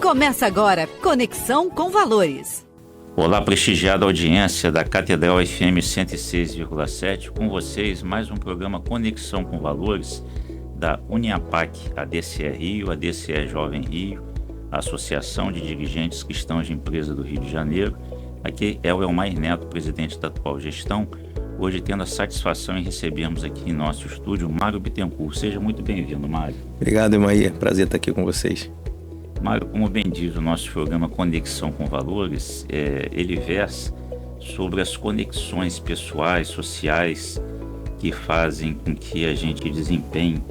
Começa agora, Conexão com Valores. Olá, prestigiada audiência da Catedral FM 106,7, com vocês mais um programa Conexão com Valores da Uniapac, a DCE Rio, a DCE Jovem Rio, a Associação de Dirigentes Cristãos de Empresa do Rio de Janeiro. Aqui é o Elmair Neto, presidente da atual gestão, hoje tendo a satisfação em recebermos aqui em nosso estúdio Mário Bittencourt. Seja muito bem-vindo, Mário. Obrigado, Elmair. Prazer estar aqui com vocês. Mário, como bem diz o nosso programa Conexão com Valores, ele versa sobre as conexões pessoais, sociais, que fazem com que a gente desempenhe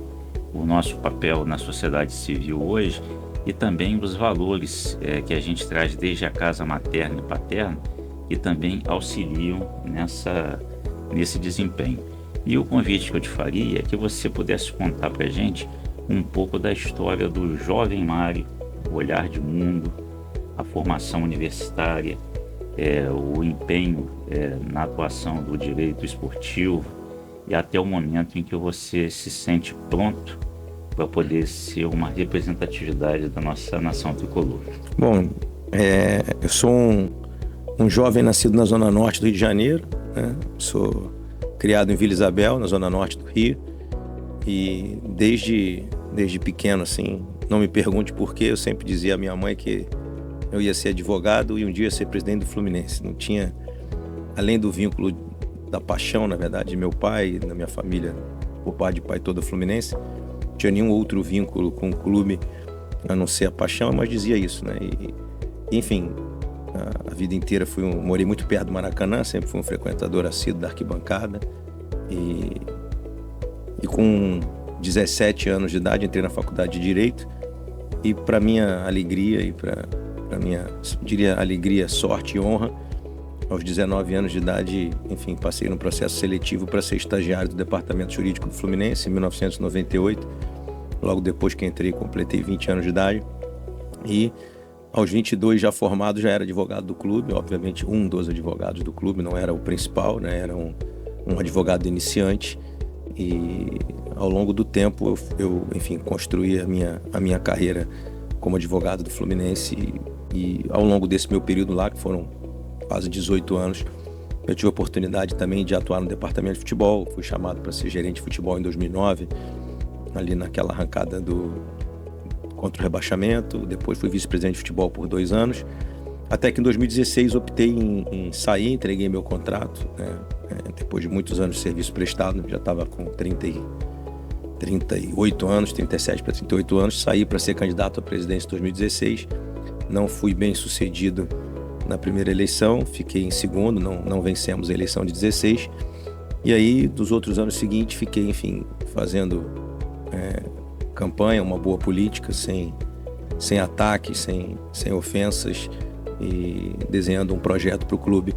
o nosso papel na sociedade civil hoje e também os valores que a gente traz desde a casa materna e paterna e também auxiliam nesse desempenho. E o convite que eu te faria é que você pudesse contar para a gente um pouco da história do jovem Mário, o olhar de mundo, a formação universitária, o empenho na atuação do direito esportivo e até o momento em que você se sente pronto para poder ser uma representatividade da nossa nação tricolor. Bom, eu sou um jovem nascido na Zona Norte do Rio de Janeiro, né? Sou criado em Vila Isabel, na Zona Norte do Rio, e desde pequeno, assim, não me pergunte por quê, eu sempre dizia à minha mãe que eu ia ser advogado e um dia ia ser presidente do Fluminense. Não tinha, além do vínculo da paixão, na verdade, de meu pai, da minha família, por parte de pai toda Fluminense, não tinha nenhum outro vínculo com o clube a não ser a paixão, mas dizia isso, né? Enfim, a vida inteira morei muito perto do Maracanã, sempre fui um frequentador assíduo da arquibancada e com 17 anos de idade entrei na faculdade de Direito e para minha alegria e para minha, diria, alegria, sorte e honra, aos 19 anos de idade, enfim, passei no processo seletivo para ser estagiário do Departamento Jurídico do Fluminense em 1998. Logo depois que entrei, completei 20 anos de idade e aos 22 já formado, já era advogado do clube, obviamente um dos advogados do clube, não era o principal, né? Era um advogado iniciante. E ao longo do tempo eu enfim, construí a minha carreira como advogado do Fluminense e ao longo desse meu período lá, que foram quase 18 anos, eu tive a oportunidade também de atuar no departamento de futebol. Fui chamado para ser gerente de futebol em 2009, ali naquela arrancada contra o rebaixamento. Depois fui vice-presidente de futebol por 2 anos, até que em 2016 optei em sair, entreguei meu contrato, né? Depois de muitos anos de serviço prestado, já estava com 38 anos, 37 para 38 anos, saí para ser candidato à presidência em 2016. Não fui bem sucedido na primeira eleição, fiquei em segundo, não vencemos a eleição de 16. E aí, dos outros anos seguintes, fiquei, enfim, fazendo campanha, uma boa política, sem ataques, sem ofensas, e desenhando um projeto para o clube.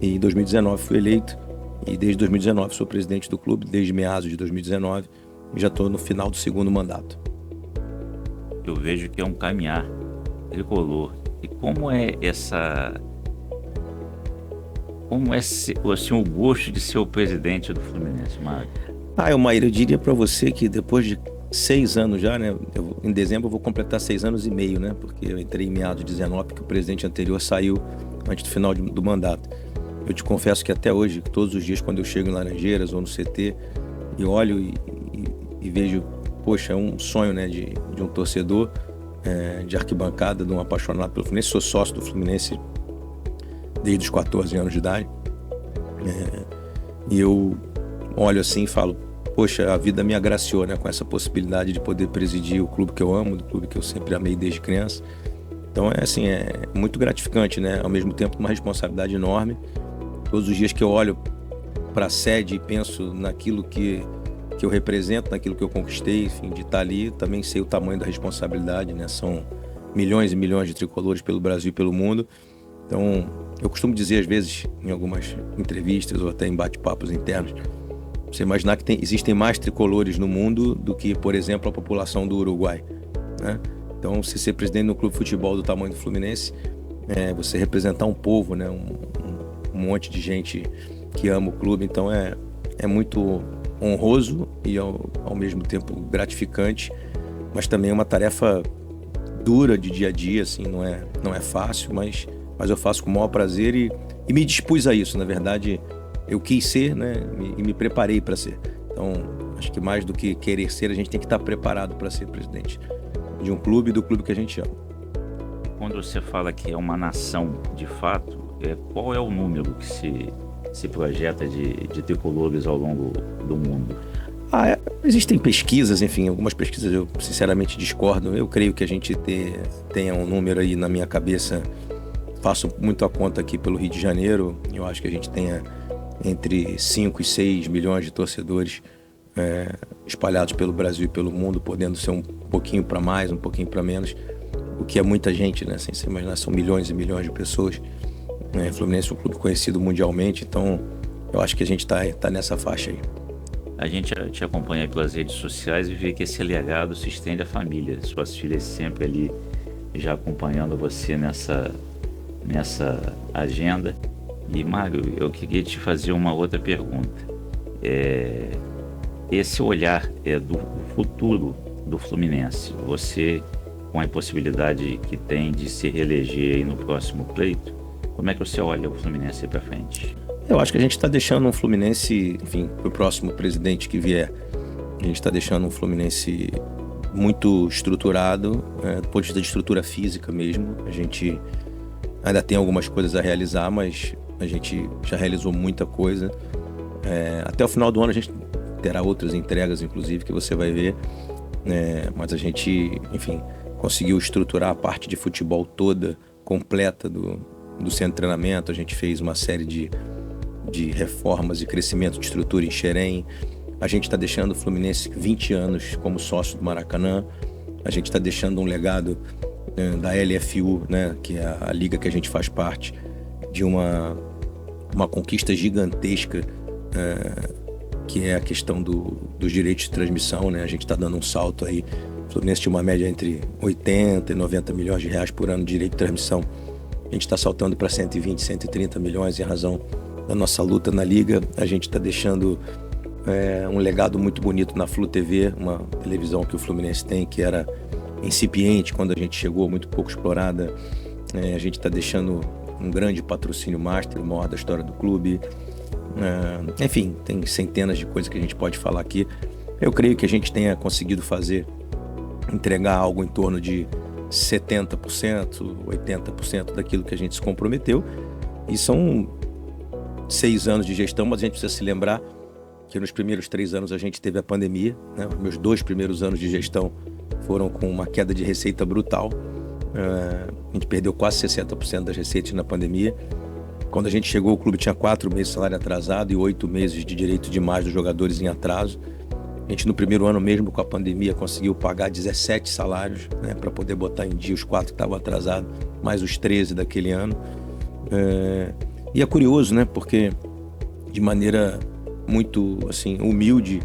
E em 2019 fui eleito e desde 2019 sou presidente do clube, desde meados de 2019, e já estou no final do segundo mandato. Eu vejo que é um caminhar tricolor. E como é assim, o gosto de ser o presidente do Fluminense, Mário? Elmair, eu diria para você que depois de 6 anos já, né? Em dezembro eu vou completar 6 anos e meio, né? Porque eu entrei em meados de 19, porque o presidente anterior saiu antes do final do mandato. Eu te confesso que até hoje, todos os dias quando eu chego em Laranjeiras ou no CT, eu olho e vejo, poxa, é um sonho, né? De um torcedor, de arquibancada, de um apaixonado pelo Fluminense. Sou sócio do Fluminense desde os 14 anos de idade. E eu olho assim e falo, poxa, a vida me agraciou, né, com essa possibilidade de poder presidir o clube que eu amo, do clube que eu sempre amei desde criança. Então é muito gratificante, né? Ao mesmo tempo uma responsabilidade enorme. Todos os dias que eu olho para a sede e penso naquilo que eu represento, naquilo que eu conquistei, enfim, de estar ali, também sei o tamanho da responsabilidade, né? São milhões e milhões de tricolores pelo Brasil e pelo mundo. Então, eu costumo dizer às vezes, em algumas entrevistas ou até em bate-papos internos, você imaginar que existem mais tricolores no mundo do que, por exemplo, a população do Uruguai, né? Então, se ser presidente do clube de futebol do tamanho do Fluminense, você representar um povo, né? Um monte de gente que ama o clube. Então, é muito honroso e ao mesmo tempo gratificante, mas também é uma tarefa dura de dia a dia, assim, não é fácil, mas eu faço com o maior prazer e me dispus a isso. Na verdade, eu quis ser, né, e me preparei para ser. Então, acho que mais do que querer ser, a gente tem que estar preparado para ser presidente de um clube, do clube que a gente ama. Quando você fala que é uma nação, de fato, qual é o número que se projeta de tricolores ao longo do mundo? Existem pesquisas, enfim, algumas pesquisas eu sinceramente discordo. Eu creio que a gente tenha um número aí na minha cabeça. Faço muito a conta aqui pelo Rio de Janeiro. Eu acho que a gente tenha entre 5 e 6 milhões de torcedores espalhados pelo Brasil e pelo mundo, podendo ser um pouquinho para mais, um pouquinho para menos, o que é muita gente, né? Sem se imaginar, são milhões e milhões de pessoas. O Fluminense é um clube conhecido mundialmente, então eu acho que a gente está nessa faixa aí. A gente te acompanha pelas redes sociais e vê que esse legado se estende à família. Suas filhas sempre ali já acompanhando você nessa agenda. E, Mário, eu queria te fazer uma outra pergunta. Esse olhar do futuro do Fluminense, você, com a possibilidade que tem de se reeleger aí no próximo pleito, como é que você olha o Fluminense para frente? Eu acho que a gente está deixando um Fluminense, enfim, para o próximo presidente que vier, a gente está deixando um Fluminense muito estruturado, do ponto de vista de estrutura física mesmo. A gente ainda tem algumas coisas a realizar, mas a gente já realizou muita coisa. Até o final do ano a gente terá outras entregas, inclusive, que você vai ver. Mas a gente, enfim, conseguiu estruturar a parte de futebol toda, completa do centro de treinamento. A gente fez uma série de reformas e crescimento de estrutura em Xerém. A gente está deixando o Fluminense 20 anos como sócio do Maracanã. A gente está deixando um legado da LFU, né, que é a liga que a gente faz parte, de uma conquista gigantesca, que é a questão dos direitos de transmissão, né? A gente está dando um salto aí. O Fluminense tinha uma média entre 80 e 90 milhões de reais por ano de direito de transmissão. A gente está saltando para 120, 130 milhões em razão da nossa luta na liga. A gente está deixando um legado muito bonito na Flu TV, uma televisão que o Fluminense tem, que era incipiente quando a gente chegou, muito pouco explorada. A gente está deixando um grande patrocínio master, o maior da história do clube. Enfim, tem centenas de coisas que a gente pode falar aqui. Eu creio que a gente tenha conseguido entregar algo em torno de 70%, 80% daquilo que a gente se comprometeu. E são 6 anos de gestão, mas a gente precisa se lembrar que nos primeiros 3 anos a gente teve a pandemia, né? Os meus 2 primeiros anos de gestão foram com uma queda de receita brutal. A gente perdeu quase 60% das receitas na pandemia. Quando a gente chegou, o clube tinha 4 meses de salário atrasado e 8 meses de direito de mais dos jogadores em atraso. A gente, no primeiro ano mesmo com a pandemia, conseguiu pagar 17 salários, né, para poder botar em dia os 4 que estavam atrasados, mais os 13 daquele ano. E é curioso, né, porque de maneira muito assim, humilde,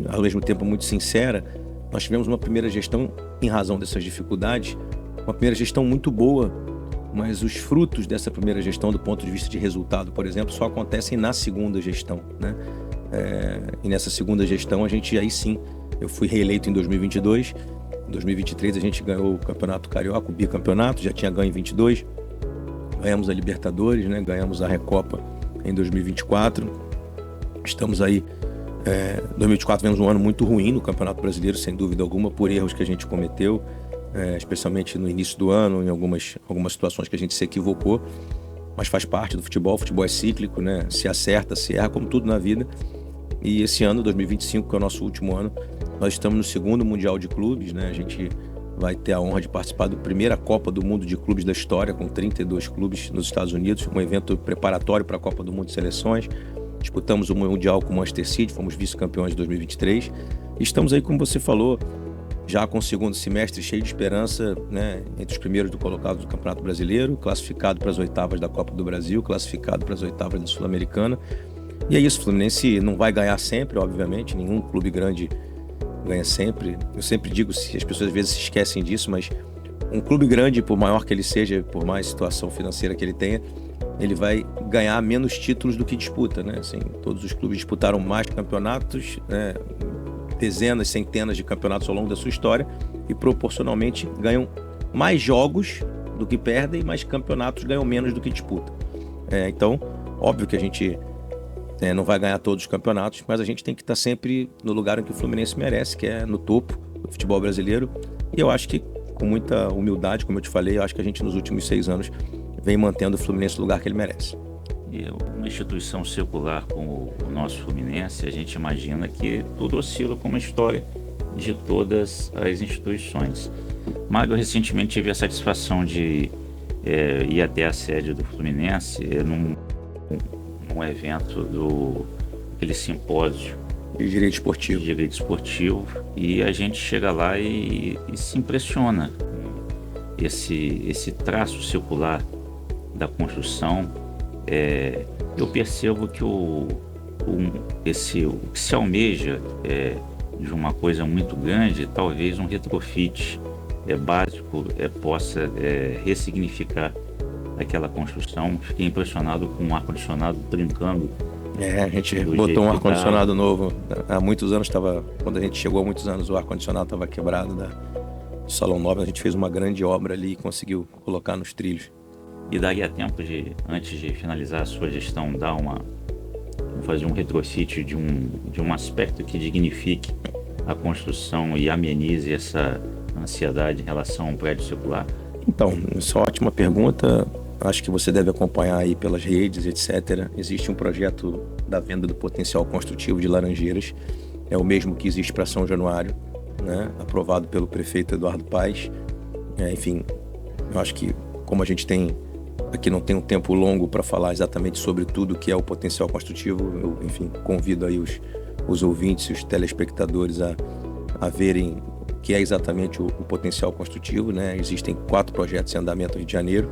ao mesmo tempo muito sincera, nós tivemos uma primeira gestão, em razão dessas dificuldades, uma primeira gestão muito boa, mas os frutos dessa primeira gestão, do ponto de vista de resultado, por exemplo, só acontecem na segunda gestão, né? E nessa segunda gestão, aí sim, eu fui reeleito em 2022, em 2023 a gente ganhou o Campeonato Carioca, o bicampeonato, já tinha ganho em 22, ganhamos a Libertadores, né? Ganhamos a Recopa em 2024, estamos aí, 2024 tivemos um ano muito ruim no Campeonato Brasileiro, sem dúvida alguma, por erros que a gente cometeu, especialmente no início do ano, em algumas situações que a gente se equivocou, mas faz parte do futebol. O futebol é cíclico, né? Se acerta, se erra, como tudo na vida. E esse ano, 2025, que é o nosso último ano, nós estamos no segundo Mundial de Clubes, né? A gente vai ter a honra de participar da primeira Copa do Mundo de Clubes da história, com 32 clubes nos Estados Unidos, um evento preparatório para a Copa do Mundo de Seleções. Disputamos o Mundial com o Manchester City, fomos vice-campeões de 2023. E estamos aí, como você falou, já com o segundo semestre cheio de esperança, né, entre os primeiros colocados do Campeonato Brasileiro, classificado para as oitavas da Copa do Brasil, classificado para as oitavas da Sul-Americana. E é isso, o Fluminense não vai ganhar sempre, obviamente, nenhum clube grande ganha sempre. Eu sempre digo, as pessoas às vezes se esquecem disso, mas um clube grande, por maior que ele seja, por mais situação financeira que ele tenha, ele vai ganhar menos títulos do que disputa, né? Assim, todos os clubes disputaram mais campeonatos, né? Dezenas, centenas de campeonatos ao longo da sua história, e proporcionalmente ganham mais jogos do que perdem, mas campeonatos ganham menos do que disputam. Então, óbvio que a gente não vai ganhar todos os campeonatos, mas a gente tem que estar sempre no lugar em que o Fluminense merece, que é no topo do futebol brasileiro. E eu acho que, com muita humildade, como eu te falei, eu acho que a gente nos últimos 6 anos vem mantendo o Fluminense no lugar que ele merece. E uma instituição secular como o nosso Fluminense, a gente imagina que tudo oscila como a história de todas as instituições. Mas eu recentemente tive a satisfação de ir até a sede do Fluminense num evento aquele simpósio de direito esportivo. E a gente chega lá e se impressiona com esse traço circular da construção. Eu percebo que o que se almeja de uma coisa muito grande, talvez um retrofit básico possa ressignificar aquela construção. Fiquei impressionado com um ar-condicionado brincando. A gente botou um ar-condicionado novo. Há muitos anos quando a gente chegou há muitos anos, o ar-condicionado estava quebrado do Salão Nobre. A gente fez uma grande obra ali e conseguiu colocar nos trilhos. E daria tempo antes de finalizar a sua gestão, fazer um retrofit de um aspecto que dignifique a construção e amenize essa ansiedade em relação ao prédio circular? Então, essa é uma ótima pergunta. Acho que você deve acompanhar aí pelas redes, etc. Existe um projeto da venda do potencial construtivo de Laranjeiras. É o mesmo que existe para São Januário, né? Aprovado pelo prefeito Eduardo Paes. Enfim, eu acho que como a gente aqui não tem um tempo longo para falar exatamente sobre tudo que é o potencial construtivo, eu, enfim, convido aí os ouvintes e os telespectadores a verem o que é exatamente o potencial construtivo, né? Existem 4 projetos em andamento no Rio de Janeiro,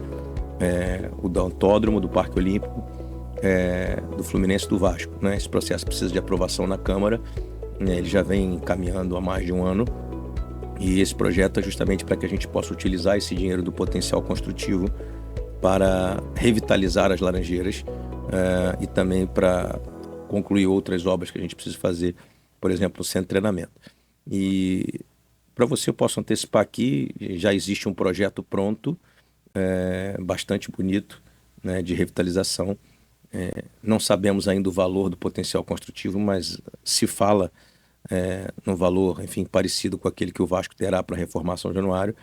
o do Autódromo, do Parque Olímpico, do Fluminense e do Vasco, né? Esse processo precisa de aprovação na Câmara, né? Ele já vem caminhando há mais de um ano, e esse projeto é justamente para que a gente possa utilizar esse dinheiro do potencial construtivo para revitalizar as Laranjeiras e também para concluir outras obras que a gente precisa fazer, por exemplo, o centro de treinamento. E para você eu posso antecipar aqui, já existe um projeto pronto, bastante bonito, né, de revitalização. Não sabemos ainda o valor do potencial construtivo, mas se fala num valor, enfim, parecido com aquele que o Vasco terá para reformar São Januário.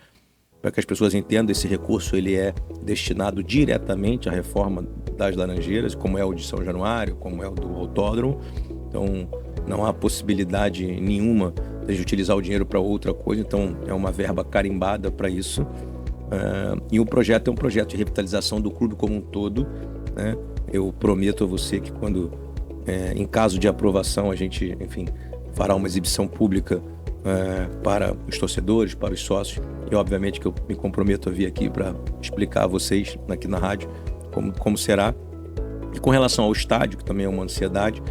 Para que as pessoas entendam, esse recurso ele é destinado diretamente à reforma das Laranjeiras, como é o de São Januário, como é o do Autódromo. Então, não há possibilidade nenhuma de utilizar o dinheiro para outra coisa. Então, é uma verba carimbada para isso. E o projeto é um projeto de revitalização do clube como um todo, né? Eu prometo a você que quando, em caso de aprovação, a gente, enfim, fará uma exibição pública para os torcedores, para os sócios, e obviamente que eu me comprometo a vir aqui para explicar a vocês aqui na rádio como será. E com relação ao estádio, que também é uma ansiedade,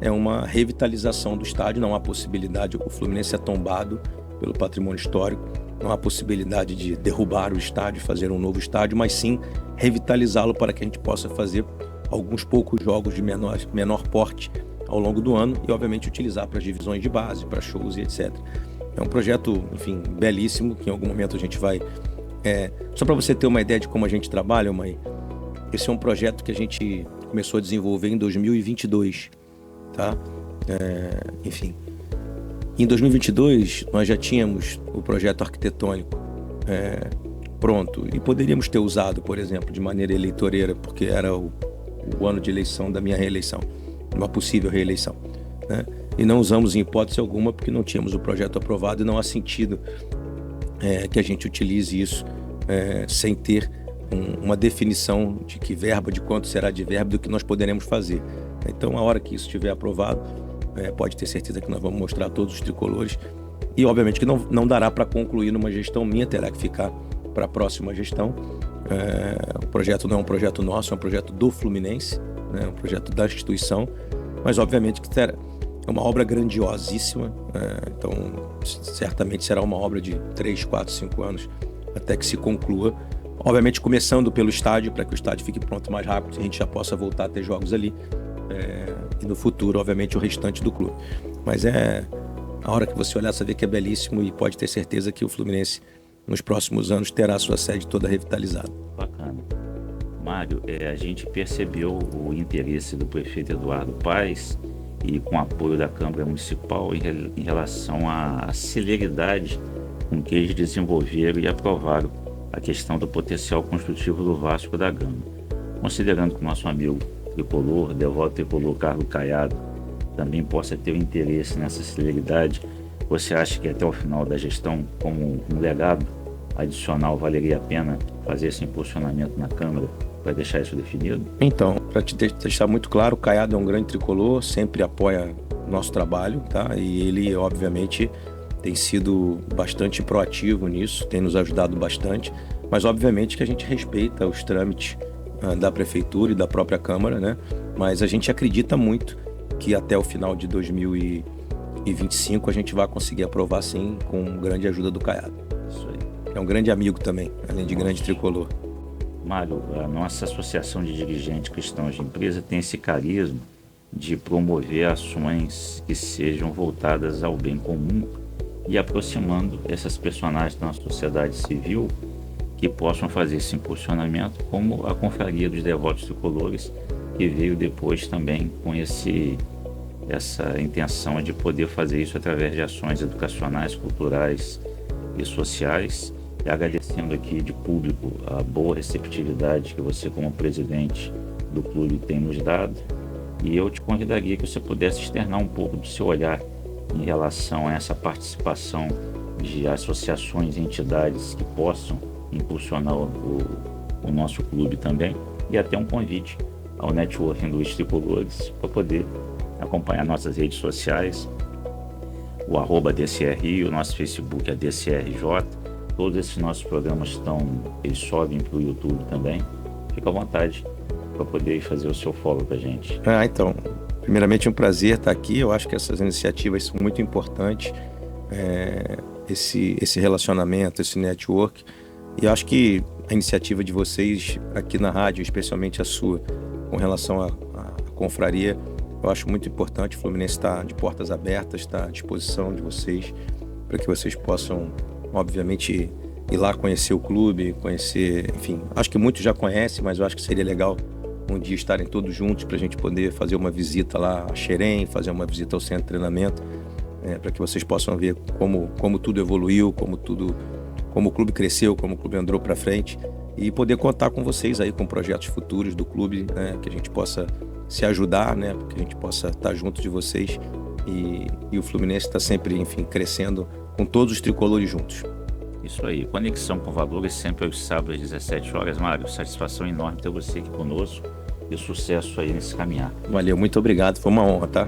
é uma revitalização do estádio. Não há possibilidade, o Fluminense é tombado pelo patrimônio histórico, não há possibilidade de derrubar o estádio, fazer um novo estádio, mas sim revitalizá-lo para que a gente possa fazer alguns poucos jogos de menor porte ao longo do ano e, obviamente, utilizar para as divisões de base, para shows e etc. É um projeto, enfim, belíssimo, que em algum momento a gente vai... Só para você ter uma ideia de como a gente trabalha, mãe, esse é um projeto que a gente começou a desenvolver em 2022, tá? Enfim, em 2022 nós já tínhamos o projeto arquitetônico pronto e poderíamos ter usado, por exemplo, de maneira eleitoreira, porque era o ano de eleição da minha reeleição, uma possível reeleição, né? E não usamos em hipótese alguma porque não tínhamos o projeto aprovado e não há sentido que a gente utilize isso sem ter uma definição de que verba, de quanto será de verba, do que nós poderemos fazer. Então, a hora que isso estiver aprovado, pode ter certeza que nós vamos mostrar a todos os tricolores e, obviamente, que não dará para concluir numa gestão minha, terá que ficar para a próxima gestão. O projeto não é um projeto nosso, é um projeto do Fluminense, né? Um projeto da instituição, mas, obviamente, que é uma obra grandiosíssima, então, certamente será uma obra de 3, 4, 5 anos até que se conclua. Obviamente, começando pelo estádio, para que o estádio fique pronto mais rápido e a gente já possa voltar a ter jogos ali. E no futuro, obviamente, o restante do clube. Mas é a hora que você olhar, você vê que é belíssimo e pode ter certeza que o Fluminense, nos próximos anos, terá a sua sede toda revitalizada. Bacana. Mário, a gente percebeu o interesse do prefeito Eduardo Paes e com apoio da Câmara Municipal em relação à celeridade com que eles desenvolveram e aprovaram a questão do potencial construtivo do Vasco da Gama. Considerando que o nosso amigo tricolor, devoto tricolor Carlos Caiado, também possa ter o interesse nessa celeridade, você acha que até o final da gestão, como um legado adicional, valeria a pena fazer esse impulsionamento na Câmara para deixar isso definido? Então, para te deixar muito claro, o Caiado é um grande tricolor, sempre apoia o nosso trabalho, tá? E ele, obviamente, tem sido bastante proativo nisso, tem nos ajudado bastante, mas obviamente que a gente respeita os trâmites da Prefeitura e da própria Câmara, né? Mas a gente acredita muito que até o final de 2025 a gente vai conseguir aprovar, sim, com grande ajuda do Caiado. Isso aí. É um grande amigo também, além de grande tricolor. Mário, a nossa Associação de Dirigentes Cristãos de Empresa tem esse carisma de promover ações que sejam voltadas ao bem comum e aproximando essas personagens da nossa sociedade civil que possam fazer esse impulsionamento, como a Confraria dos Devotos Tricolores, que veio depois também com essa intenção de poder fazer isso através de ações educacionais, culturais e sociais. E agradecendo aqui de público a boa receptividade que você, como presidente do clube, tem nos dado. E eu te convidaria que você pudesse externar um pouco do seu olhar em relação a essa participação de associações e entidades que possam impulsionar o nosso clube também, e até um convite ao networking dos tricolores para poder acompanhar nossas redes sociais, o @DCRI, o nosso Facebook é DCRJ. Todos esses nossos programas eles sobem para o YouTube também. Fica à vontade para poder fazer o seu follow para a gente. Então, primeiramente é um prazer estar aqui. Eu acho que essas iniciativas são muito importantes, esse relacionamento, esse network. E eu acho que a iniciativa de vocês aqui na rádio, especialmente a sua, com relação à confraria, eu acho muito importante. O Fluminense está de portas abertas, está à disposição de vocês, para que vocês possam, obviamente, ir lá conhecer o clube, conhecer, enfim, acho que muitos já conhecem, mas eu acho que seria legal um dia estarem todos juntos para a gente poder fazer uma visita lá a Xerém, fazer uma visita ao centro de treinamento, para que vocês possam ver como tudo evoluiu, como o clube cresceu, como o clube andou para frente, e poder contar com vocês aí com projetos futuros do clube, né, que a gente possa se ajudar, né, que a gente possa estar junto de vocês, e o Fluminense está sempre, enfim, crescendo com todos os tricolores juntos. Isso aí, Conexão com Valores, sempre aos sábados às 17 horas. Mário, satisfação enorme ter você aqui conosco e sucesso aí nesse caminhar. Valeu, muito obrigado, foi uma honra, tá?